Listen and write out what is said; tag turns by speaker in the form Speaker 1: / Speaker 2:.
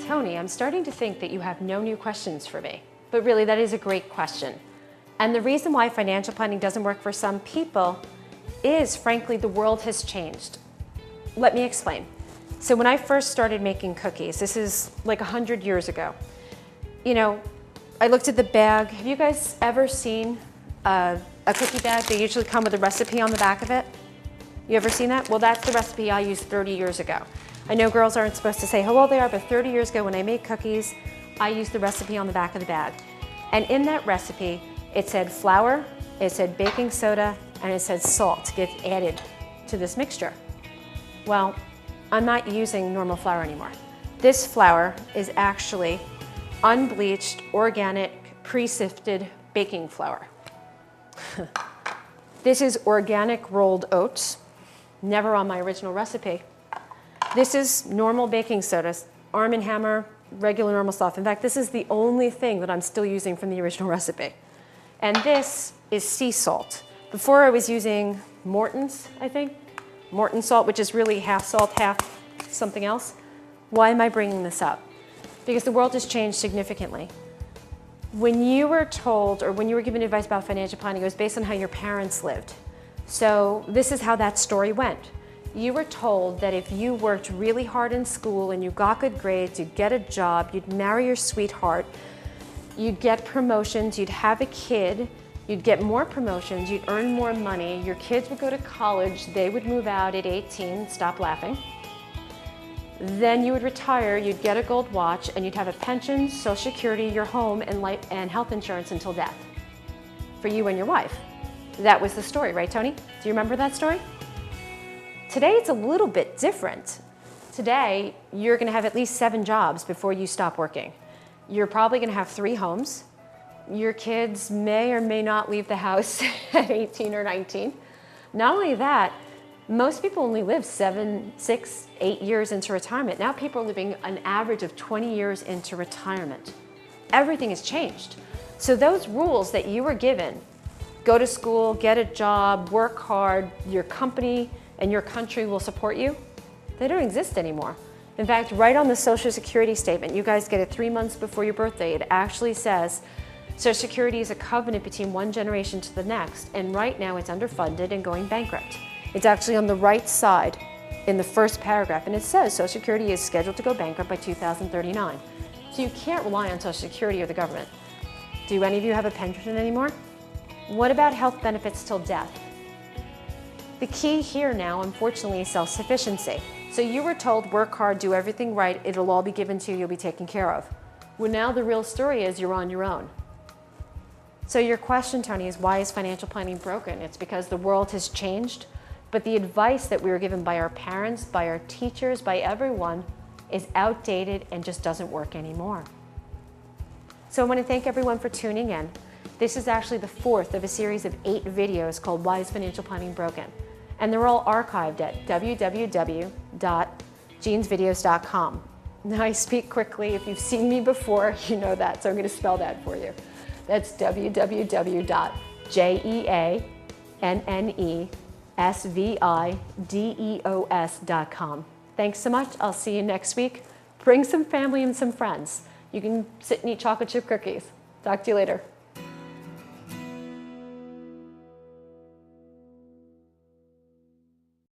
Speaker 1: Tony, I'm starting to think that you have no new questions for me. But really, that is a great question. And the reason why financial planning doesn't work for some people is, frankly, the world has changed. Let me explain. So when I first started making cookies, this is like 100 years ago, I looked at the bag. Have you guys ever seen a cookie bag? They usually come with a recipe on the back of it. You ever seen that? Well, that's the recipe I used 30 years ago. I know girls aren't supposed to say how old they are, but 30 years ago when I made cookies, I used the recipe on the back of the bag. And in that recipe, it said flour, it said baking soda, and it said salt gets added to this mixture. Well, I'm not using normal flour anymore. This flour is actually unbleached, organic, pre-sifted baking flour. This is organic rolled oats, never on my original recipe. This is normal baking soda, Arm & Hammer, regular normal stuff. In fact, this is the only thing that I'm still using from the original recipe. And this is sea salt. Before I was using Morton's, I think. Morton salt, which is really half salt, half something else. Why am I bringing this up? Because the world has changed significantly. When you were told, or when you were given advice about financial planning, it was based on how your parents lived. So this is how that story went. You were told that if you worked really hard in school and you got good grades, you'd get a job, you'd marry your sweetheart, you'd get promotions, you'd have a kid, you'd get more promotions, you'd earn more money, your kids would go to college, they would move out at 18, stop laughing. Then you would retire, you'd get a gold watch, and you'd have a pension, Social Security, your home, and health insurance until death for you and your wife. That was the story, right, Tony? Do you remember that story? Today, it's a little bit different. Today, you're going to have at least 7 jobs before you stop working. You're probably going to have 3 homes. Your kids may or may not leave the house at 18 or 19. Not only that, most people only live 7, 6, 8 years into retirement. Now people are living an average of 20 years into retirement. Everything has changed. So those rules that you were given, go to school, get a job, work hard, your company and your country will support you, they don't exist anymore. In fact, right on the Social Security statement, you guys get it 3 months before your birthday, it actually says Social Security is a covenant between one generation to the next, and right now it's underfunded and going bankrupt. It's actually on the right side in the first paragraph, and it says Social Security is scheduled to go bankrupt by 2039. So you can't rely on Social Security or the government. Do any of you have a pension anymore? What about health benefits till death? The key here now, unfortunately, is self-sufficiency. So you were told, work hard, do everything right, it'll all be given to you, you'll be taken care of. Well, now the real story is you're on your own. So your question, Tony, is why is financial planning broken? It's because the world has changed, but the advice that we were given by our parents, by our teachers, by everyone is outdated and just doesn't work anymore. So I want to thank everyone for tuning in. This is actually the 4th of a series of 8 videos called Why is Financial Planning Broken? And they're all archived at www.jeansvideos.com. Now I speak quickly. If you've seen me before, you know that, so I'm going to spell that for you. That's www.jeannesvideos.com. Thanks so much. I'll see you next week. Bring some family and some friends. You can sit and eat chocolate chip cookies. Talk to you later.